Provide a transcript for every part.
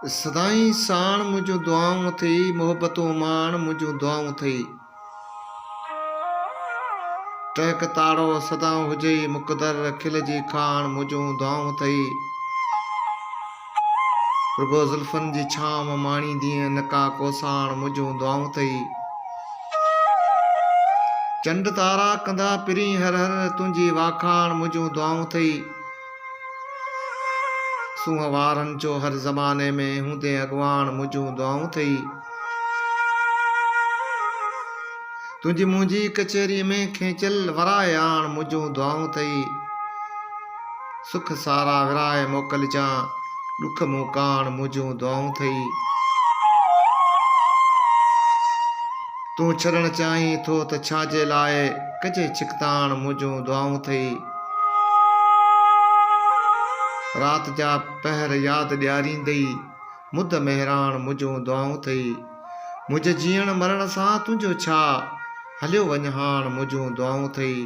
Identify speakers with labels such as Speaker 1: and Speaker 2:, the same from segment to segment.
Speaker 1: सदाई साण मुझो दुआऊं थई, मोहब्बतों माण मुझो दुआऊं थई। टहक ताड़ो सदा हुजे मुक़दर, खिलजी खाण मुझो दुआऊं थई। रुगो ज़ुल्फ़नि जी छांव माणींदीअं, नका कोसाण मुझो दुआऊं थई। चंड तारा कंदा पिरी हर हर, तुंहिंजी वाखाण मुझो दुआऊं थई। सूंहं वारनि जो हर ज़माने में हूंदे अॻवान मुझो दुआऊं थई। तुंहिंजी मुंहिंजी कचहरीअ में खेचल वराए आण मुझो दुआऊं थई। सुख सारा विराए मोकिलजां, ॾुख मुकाण मुझो दुआऊं थई। तूं छॾण चाहीं थो त छाजे लाइ, कजे छिकताण मुझो दुआऊं थई। रात जा पहर यादि ॾियारींदई, मुद महिराण मुझो दुआऊं थई। मुंहिंजे जीअण मरण सां तुंहिंजो छा, हलियो वञ हाण मुझो दुआऊं थई।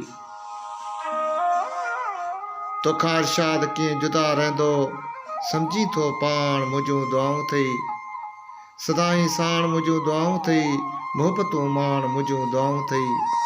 Speaker 1: तोखां इरशाद कीअं जुदा रहंदो, सम्झी थो पाण मुझो दुआऊं थई। सदाई साण मुझो दुआऊं थई, मोहब्बतों माण मुझो दुआऊं थई।